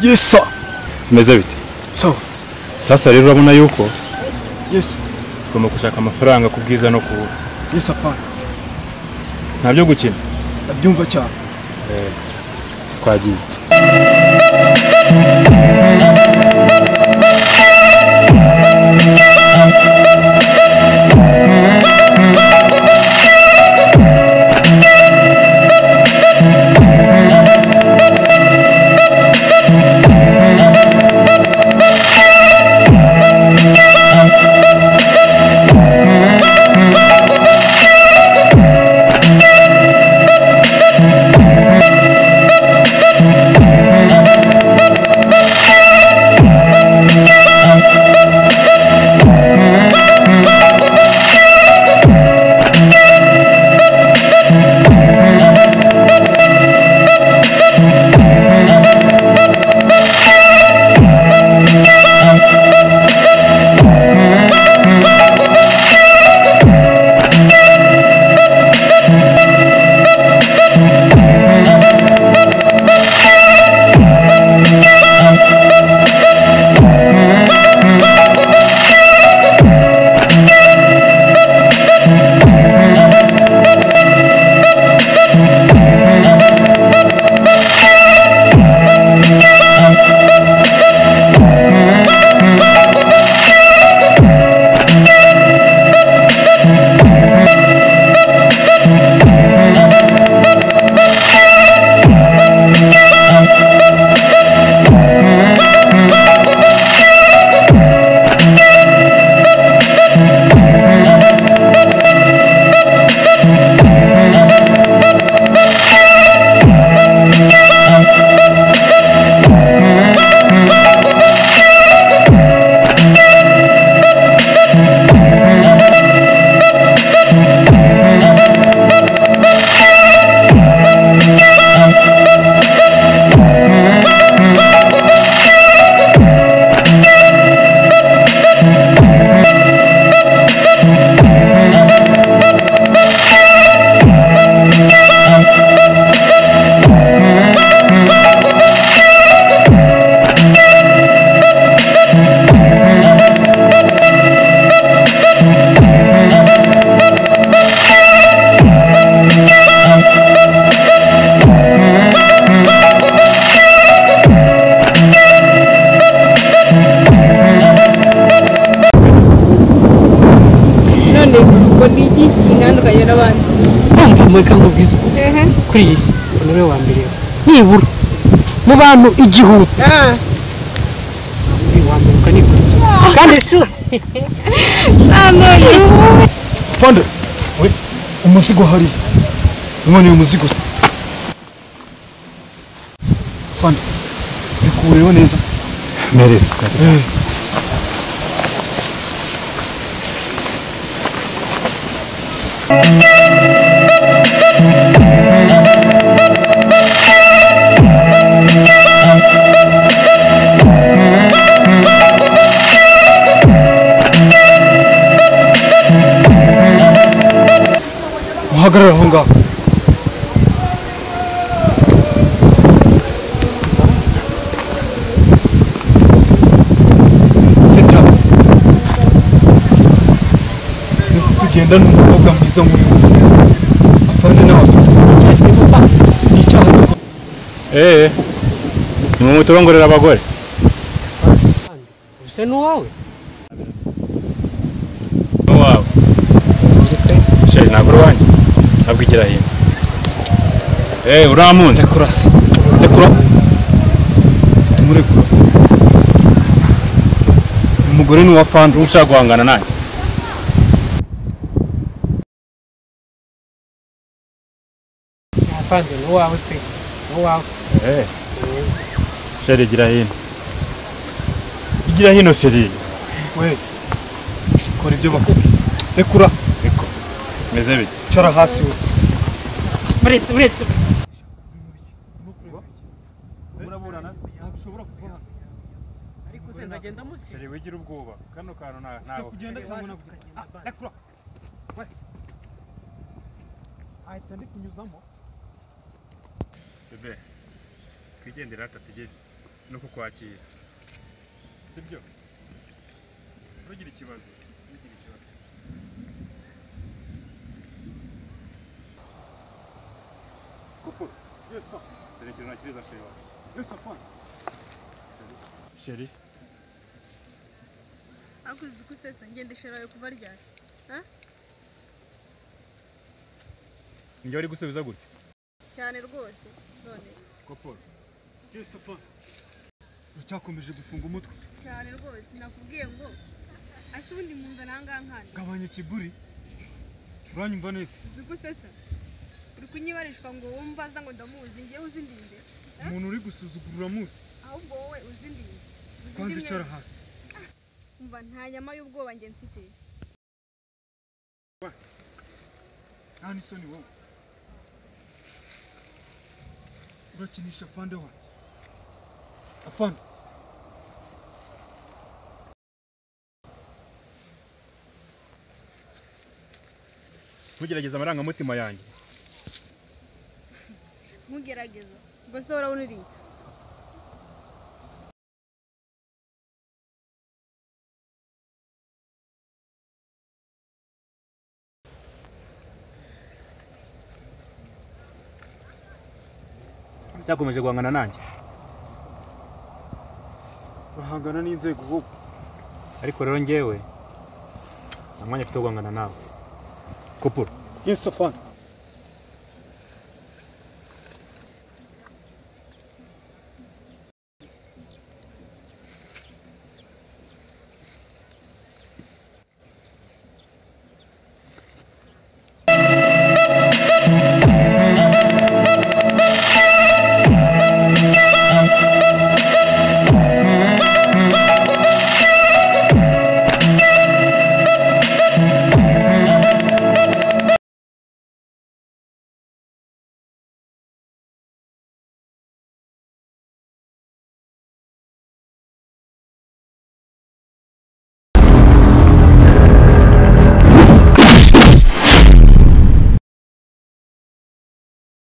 Yes sir. Meze bite? So. Sasa rero urabona yuko Yes. Tugomba gushaka amafaranga kubwiza no kubu. Yes afana. Ntabyo gukina. Ndabyumva cyane. Twagiye. Please, onore wa mbere. Nibura mu bantu igihugu. Ni wa mbere kani. Kandi shu. Nanoye. Fanda. We umuzigo hari. None umuzigo. Fanda. Bikureho neza. Mereza. Uhagarara aho ngaho. Tugenda n'umukobwa mwiza nk'uyu. Afande nawe. Ni mu turongorera abagore. Use nuwawe. Wow. Sheri nagoro wanjye. Abwigira hino. Uramunze kurasa. Rekura. Tumurekura. Umugore ni wa Fanda ushaka guhangana naye. Fanda nuwawe pe. Nuwawe. Sheri gira hino. Igira hino Sheri. We. Kora ibyo bavuga. Rekura. Meze bite? Cara hasi we. Buretse. Muraburana? Ntagushobora kuva hano. Ariko se ndagenda musi. Sheri wigira ubwoba. Kano kantu ntago. Kugenda cyangwa rekura. We. Ahita ndikunyuzamo. Bebe. Twigendera ata tugere. no kukwakira sibyo ntugire ikibazo Couple. Yes, sir. dore ikintu nakiriza sheri wawe Yes, sir, fine. sheri akuzi gusetsa ngendeshera kuva ryari njye wari gusubiza gutya cyane rwose none Couple. Yes, sir, fine. Uracyakomeje gufunga umutwe. cyane rwose nakubwiye ngo ase ubundi munza nangankandi Gabanya kiburi. Uranyumva neza. uzi gusetsa uri kunyibarishwa ngo wumva ngo ndamuzi ngiye uzindinde Umuntu uri gusuzugurura muzi. ahubwo wowe uzindinde Kwanza icara hasi. umva nta nyama y'ubwoba nge mfite Nani soni wowe. Urakinisha afande wanjye. Afande. ntugerageze amarangamutima yanjye ntugerageza ubwo se urabona uri iki cyakomeje guhangana nanjye Bahangana n'inzego wowe. ariko rero njyewe nta mwanya mfite wo guhangana nawe kupura Yes, sir, fine.